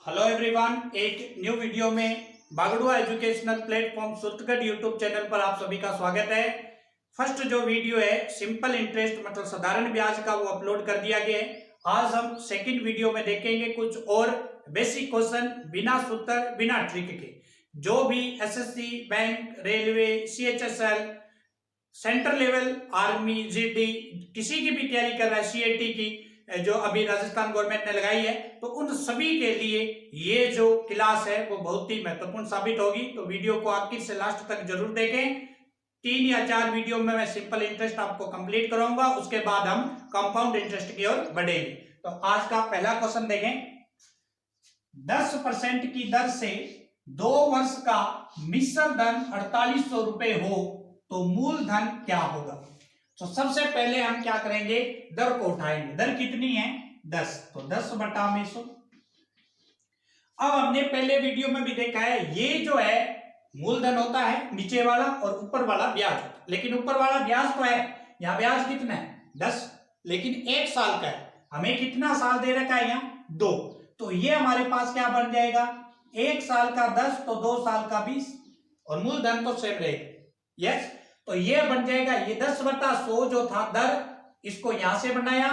Hello everyone, एक new video में बागड़ुआ educational platform Suratgarh YouTube channel पर आप सभी का स्वागत है। फर्स्ट जो वीडियो है सिंपल इंटरेस्ट मतलब साधारण ब्याज का, वो अपलोड कर दिया गया है। आज हम सेकंड वीडियो में देखेंगे कुछ और बेसिक क्वेश्चन बिना सूत्र बिना ट्रिक के, जो भी SSC, bank, railway, CHSL, central level, army, GD, किसी की भी तैयारी कर रहा है, सीएटी की जो अभी राजस्थान गवर्नमेंट ने लगाई है, तो उन सभी के लिए ये जो क्लास है वो बहुत ही महत्वपूर्ण साबित होगी। तो वीडियो को आखिर से लास्ट तक जरूर देखें। 3 या 4 वीडियो में मैं सिंपल इंटरेस्ट आपको कंप्लीट कराऊंगा, उसके बाद हम कंपाउंड इंटरेस्ट की ओर बढ़ेंगे। तो आज का पहला क्वेश्चन देखें। 10% की दर से 2 वर्ष का मिश्र धन 4800 रुपए हो तो मूलधन क्या होगा। तो सबसे पहले हम क्या करेंगे, दर को उठाएंगे। दर कितनी है? 10, तो 10/100। अब हमने पहले वीडियो में भी देखा है, ये जो है मूलधन होता है नीचे वाला और ऊपर वाला ब्याज होता है। लेकिन ऊपर वाला ब्याज तो है, यहाँ ब्याज कितना है? 10, लेकिन 1 साल का है। हमें कितना साल दे रखा है? यहाँ 2। तो ये हमारे पास क्या बन जाएगा? 1 साल का 10 तो 2 साल का 20, और मूलधन तो सेम रहेगा। यस, तो ये बन जाएगा, ये 10/100 जो था दर, इसको यहां से बनाया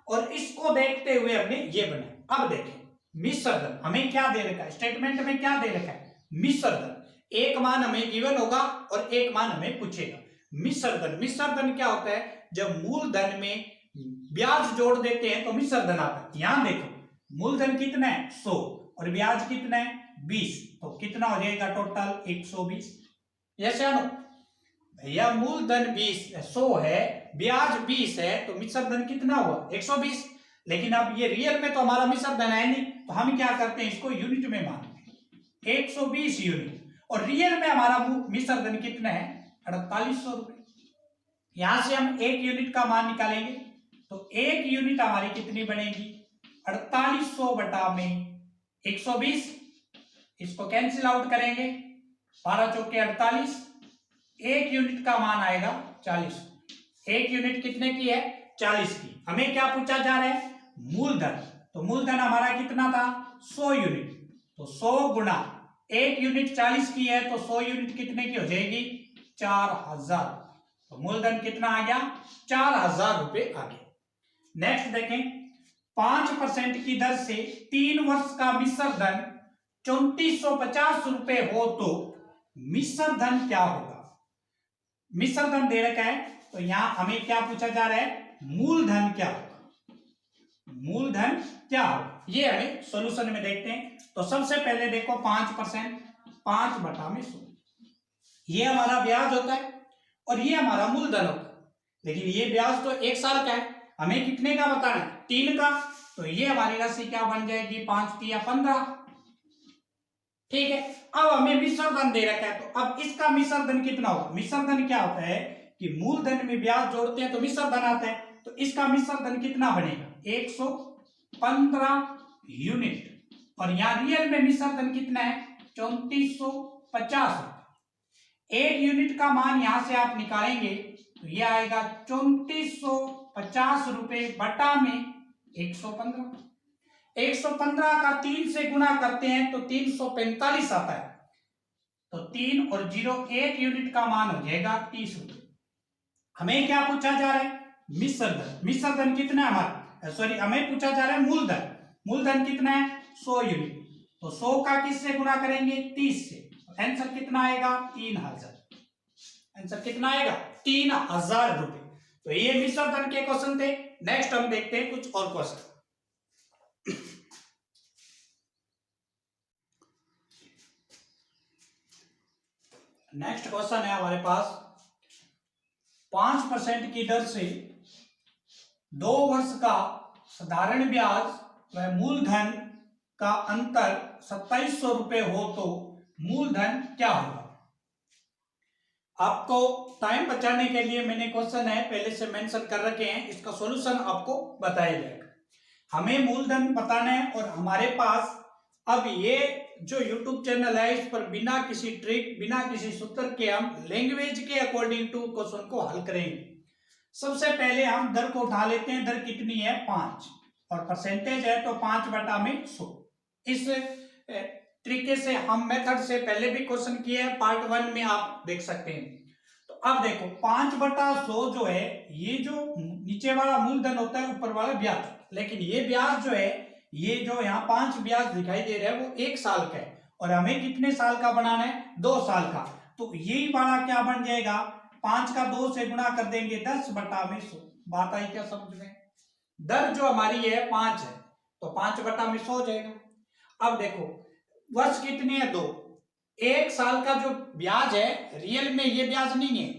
और इसको देखते हुए हमने ये बनाया। अब देखें मिश्र धन हमें क्या दे रखा है, स्टेटमेंट में क्या दे रखा है? मिश्र धन। एक मान हमें गिवन होगा और एक मान हमें पूछेगा। मिश्र धन क्या होता है? जब मूलधन में ब्याज जोड़ देते हैं तो मिश्र धन आता है। यहां देखो मूलधन कितना है? 100 और ब्याज कितना है? 20, तो कितना हो जाएगा टोटल? 120। यस या नो? भैया मूलधन 100 है, ब्याज 20 है, तो मिश्र धन कितना हुआ? 120। लेकिन अब ये रियल में तो हमारा मिश्र धन है नहीं, तो हम क्या करते हैं, इसको यूनिट में मानते हैं, 120 यूनिट। और रियल में हमारा मिश्र धन कितना है? 4800 रुपए। यहां से हम 1 यूनिट का मान निकालेंगे, तो 1 यूनिट हमारी कितनी बनेगी? 4800 बटा में 120। इसको कैंसिल आउट करेंगे, 12 चौके 48। 1 यूनिट का मान आएगा 40। 1 यूनिट कितने की है? 40 की। हमें क्या पूछा जा रहा है? मूलधन। तो मूलधन हमारा कितना था? 100 यूनिट। तो 100 गुना 1 यूनिट 40 की है, तो 100 यूनिट कितने की हो जाएगी? 4000। तो मूलधन कितना आ गया? 4000 रुपए आ गया। नेक्स्ट देखें, 5% की दर से 3 वर्ष का मिश्र धन 3450 रुपए हो तो मिश्र धन क्या होगा। मिश्र धन दे रखा है, तो यहां हमें क्या पूछा जा रहा है? मूलधन क्या होगा। मूलधन क्या होगा, ये हमें सॉल्यूशन में देखते हैं। तो सबसे पहले देखो 5%, 5/100, ये हमारा ब्याज होता है और ये हमारा मूलधन होता है। लेकिन ये ब्याज तो 1 साल का है, हमें कितने का बताना है? 3 का। तो ये हमारी राशि क्या बन जाएगी? 5 या 15। ठीक है। अब हमें मिश्र धन दे रखा है, तो अब इसका मिश्र धन कितना होगा? मिश्र धन क्या होता है कि मूलधन में ब्याज जोड़ते हैं तो मिश्र धन आता है। तो इसका मिश्र धन कितना बनेगा? 115 यूनिट। और यहां रियल में मिश्र धन कितना है? 3450। 1 यूनिट का मान यहां से आप निकालेंगे तो यह आएगा 3450 रुपए बटा में 115। 115 का 3 से गुणा करते हैं तो 345 आता है। तो 3 और 0 1 यूनिट का मान हो जाएगा 30 रुपए। हमें क्या पूछा जा रहा है? मिश्र धन। मिश्र धन कितना है हमारा? सॉरी, हमें पूछा जा रहा है मूलधन। मूलधन कितना है? 100 यूनिट। तो 100 का किससे गुणा करेंगे? 30 से। आंसर कितना आएगा? 3000। आंसर कितना आएगा? 3000 रुपए। तो ये मिश्र धन के क्वेश्चन थे। नेक्स्ट हम देखते हैं कुछ और क्वेश्चन। नेक्स्ट क्वेश्चन है हमारे पास, 5% की दर से 2 वर्ष का साधारण ब्याज व मूलधन का अंतर 2700 रुपए हो तो मूलधन क्या होगा। आपको टाइम बचाने के लिए मैंने क्वेश्चन है पहले से मेंशन कर रखे हैं, इसका सॉल्यूशन आपको बताया जाएगा। हमें मूलधन बताना है और हमारे पास अब ये जो YouTube चैनल है इस पर बिना किसी ट्रिक, बिना किसी सूत्र के हम लैंग्वेज के अकॉर्डिंग टू क्वेश्चन को हल करेंगे। सबसे पहले हम दर को उठा लेते हैं। दर कितनी है? 5, और परसेंटेज है तो 5/100। इस तरीके से हम मेथड से पहले भी क्वेश्चन किए हैं, पार्ट 1 में आप देख सकते हैं। तो अब देखो 5/100 जो है, ये जो नीचे वाला मूलधन होता है, ऊपर वाला ब्याज, लेकिन ये ब्याज जो है, ये जो यहाँ 5 ब्याज दिखाई दे रहा है वो 1 साल का है, और हमें कितने साल का बनाना है, 2 साल का। तो यही वाला क्या बन जाएगा, 5 का 2 से गुणा कर देंगे 10/100। बात आई क्या समझ में? दर जो हमारी है 5 है, तो 5/100 हो जाएगा। अब देखो वर्ष कितने हैं, 2। 1 साल का जो ब्याज है, रियल में ये ब्याज नहीं है,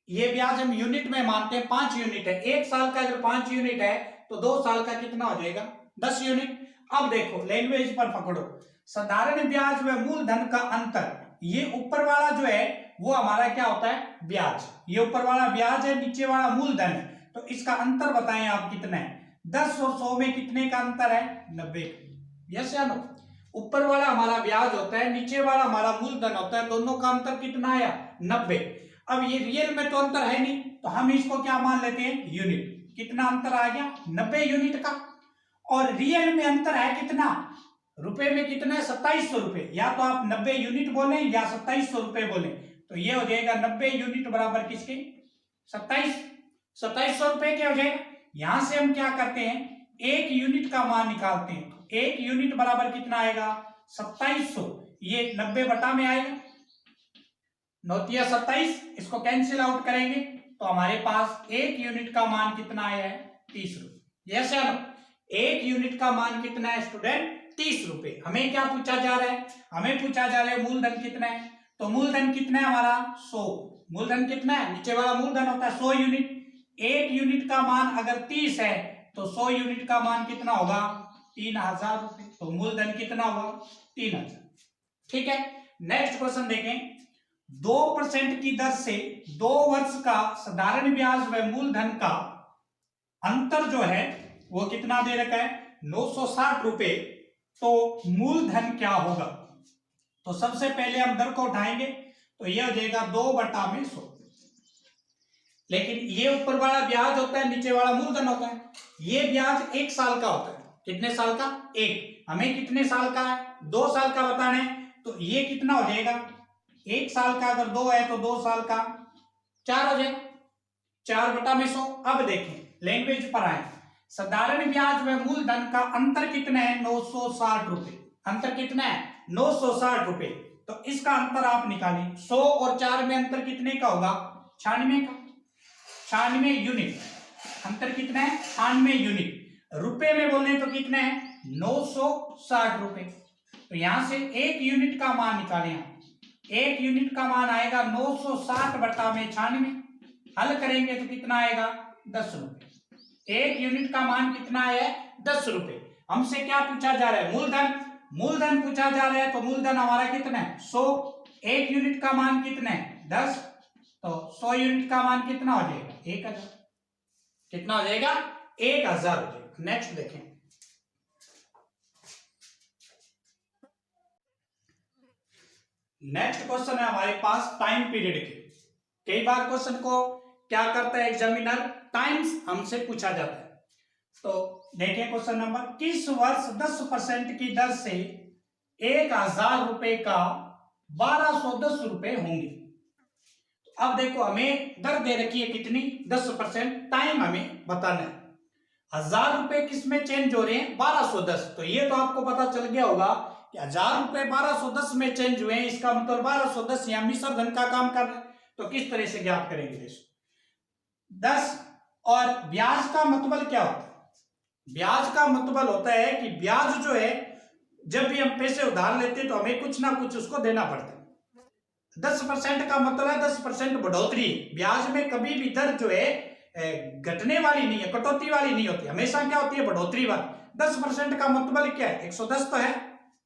ये ब्याज हम यूनिट में मानते हैं, 5 यूनिट है। 1 साल का अगर 5 यूनिट है तो 2 साल का कितना हो जाएगा, 10 यूनिट। अब देखो लैंग्वेज पर पकड़ो, साधारण ब्याज व मूलधन का अंतर, ये ऊपर वाला जो है वो हमारा क्या होता है, ब्याज। ये ऊपर वाला ब्याज है, नीचे वाला मूलधन है, तो इसका अंतर बताएं आप कितना है। 10 और 100 में कितने का अंतर है, 90। यस या नो? ऊपर वाला हमारा ब्याज होता है, नीचे वाला हमारा मूलधन होता है, दोनों का अंतर कितना आया, 90। अब ये रियल में तो अंतर है नहीं, तो हम इसको क्या मान लेते हैं, यूनिट। कितना अंतर आ गया, 90 यूनिट का। और रियल में अंतर है कितना, रुपए में कितना है, 2700 रुपए। या तो आप 90 यूनिट बोले या 2700 रुपए बोले, तो ये हो जाएगा 90 यूनिट बराबर किसके, 2700 रुपए के हो जाएगा। यहां से हम क्या करते हैं, 1 यूनिट का मान निकालते हैं। 1 यूनिट बराबर कितना आएगा, 2700। ये 90 बटा में आएगा, 9 27, इसको कैंसिल आउट करेंगे तो हमारे पास 1 यूनिट का मान कितना आया है, 30 रुपए। यस या नो? 1 यूनिट का मान कितना है स्टूडेंट, 30 रुपए। हमें क्या पूछा जा रहा है, हमें पूछा जा रहा है मूलधन कितना है। तो मूलधन कितना है हमारा, 100। मूलधन कितना है, नीचे वाला मूलधन होता है 100 यूनिट। 1 यूनिट का मान अगर 30 है तो 100 यूनिट का मान कितना होगा, 3000 रुपए। तो मूलधन कितना होगा, 3000। ठीक है, नेक्स्ट क्वेश्चन देखें। 2% की दर से 2 वर्ष का साधारण ब्याज व मूलधन का अंतर जो है वो कितना दे रखा है, 960 रुपए। तो मूलधन क्या होगा, तो सबसे पहले हम दर को उठाएंगे, तो यह हो जाएगा 2/100। लेकिन ये ऊपर वाला ब्याज होता है, नीचे वाला मूलधन होता है। ये ब्याज 1 साल का होता है। कितने साल का, 1। हमें कितने साल का है, 2 साल का बताना है। तो ये कितना हो जाएगा, 1 साल का अगर 2 है तो 2 साल का 4 हो जाएगा, 4/100। अब देखें लैंग्वेज पर आए, साधारण ब्याज व मूलधन का अंतर कितना है, 960 रुपए। अंतर कितना है, 960 रुपए। तो इसका अंतर आप निकालें, 100 और 4 में अंतर कितने का होगा, 96 का, 96 यूनिट। अंतर कितना है, 96 यूनिट। रुपए में बोले तो कितना है, 960 रुपए। तो यहां से 1 यूनिट का मान निकालें आप। 1 यूनिट का मान आएगा 960 बटा में 96। हल करेंगे तो कितना आएगा, 10 रुपए। 1 यूनिट का मान कितना है, 10 रुपए। हमसे क्या पूछा जा रहा है, मूलधन। मूलधन पूछा जा रहा है, तो मूलधन हमारा कितना है, 100। 1 यूनिट का मान कितना है, 10। तो 100 यूनिट का मान कितना हो जाएगा, 1000। कितना हो जाएगा, 1000 हो जाएगा। नेक्स्ट देखें, नेक्स्ट क्वेश्चन है हमारे पास टाइम पीरियड के। कई बार क्वेश्चन को क्या करता है एग्जामिनर, टाइम्स हमसे पूछा जाता है। तो देखिए क्वेश्चन नंबर, किस वर्ष 10% की दर से 1000 रुपए का 1210 रुपए होंगे। तो अब देखो हमें दर दे रखी है कितनी, 10%। टाइम हमें बताना है। 1000 रुपए किस में चेंज हो रहे हैं, 1210। तो ये तो आपको पता चल गया होगा कि 1000 रुपए 1210 में चेंज हुए हैं, इसका मतलब 1210 यहाँ मिश्र धन का काम कर रहे हैं। तो किस तरह से ज्ञात करेंगे, 10 और ब्याज का मतलब क्या होता है, ब्याज का मतलब होता है कि ब्याज जो है, जब भी हम पैसे उधार लेते हैं तो हमें कुछ ना कुछ उसको देना पड़ता है। 10% का मतलब है 10% बढ़ोतरी। ब्याज में कभी भी दर जो है घटने वाली नहीं है, कटौती वाली नहीं होती, हमेशा क्या होती है, बढ़ोतरी वाली। 10% का मतलब क्या है, 110 तो है।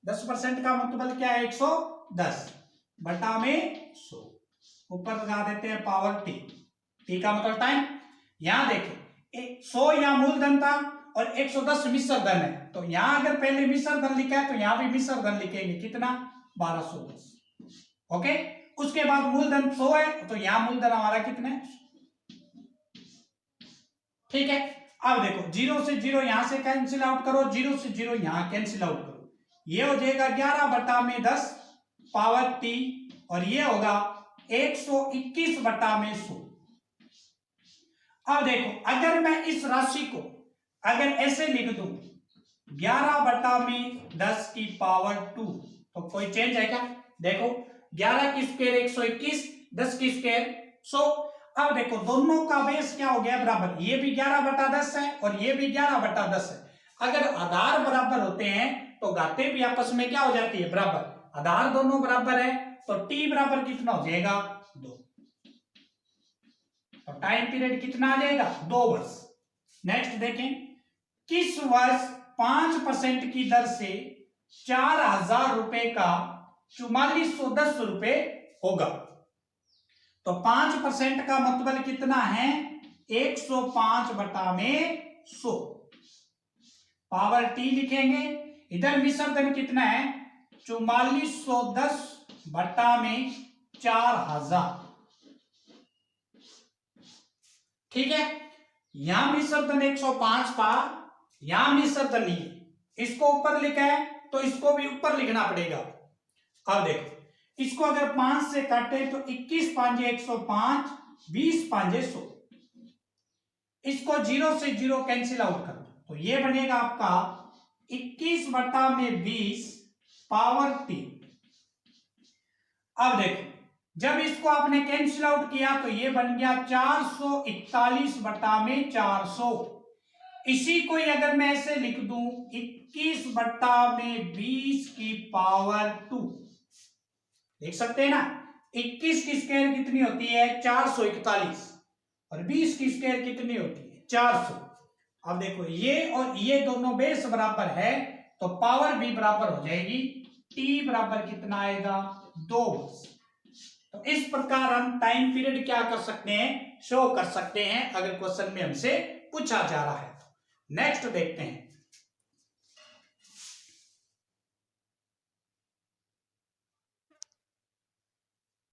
10% का मतलब क्या है, 110 बटा में 100, ऊपर लगा देते हैं पावर टी। टी का मतलब टाइम। यहां देखें 100 यहाँ मूलधन था और 110 मिश्र धन है। तो यहां अगर पहले मिश्र धन लिखा है तो यहां भी मिश्र धन लिखेंगे, कितना, 1210। ओके, उसके बाद मूलधन 100 है तो यहां मूलधन हमारा कितना है, ठीक है। अब देखो 0 से 0 यहां से कैंसिल आउट करो, 0 से 0 यहां कैंसिल आउट करो। ये हो जाएगा 11/10 पावर t और ये होगा 121/100। अब देखो अगर मैं इस राशि को अगर ऐसे लिख दूं 11/10 की पावर 2 तो कोई चेंज है क्या? देखो 11 की स्क्वायर 121, 10 की स्क्वायर 100। अब देखो दोनों का बेस क्या हो गया बराबर, ये भी 11/10 है और ये भी 11/10 है। अगर आधार बराबर होते हैं तो घातें भी आपस में क्या हो जाती है बराबर। आधार दोनों बराबर है तो t बराबर कितना हो जाएगा 2। तो टाइम पीरियड कितना आ जाएगा 2 वर्ष। नेक्स्ट देखें किस वर्ष 5% की दर से 4000 रुपए का 4410 रुपए होगा। तो 5% का मतलब कितना है 105/100 पावर t लिखेंगे। इधर मिश्र धन कितना है 4410/4000। ठीक है, यहां मिश्र धन 105 था, यहां मिश्र धन नहीं, इसको ऊपर लिखा है तो इसको भी ऊपर लिखना पड़ेगा। अब देखो इसको अगर 5 से काटे तो 21 5 105, 20 5 100। इसको 0 से 0 कैंसिल आउट कर दो तो ये बनेगा आपका 21/20 पावर 3। अब देखो जब इसको आपने कैंसिल आउट किया तो ये बन गया 441/400। इसी को ही अगर मैं ऐसे लिख दूं 21/20 की पावर 2, देख सकते हैं ना 21 की स्क्वायर कितनी होती है 441 और 20 की स्क्वायर कितनी होती है 400। अब देखो ये और ये दोनों बेस बराबर है तो पावर भी बराबर हो जाएगी। t बराबर कितना आएगा 2 वर्ष। तो इस प्रकार हम टाइम पीरियड क्या कर सकते हैं शो कर सकते हैं अगर क्वेश्चन में हमसे पूछा जा रहा है। नेक्स्ट देखते हैं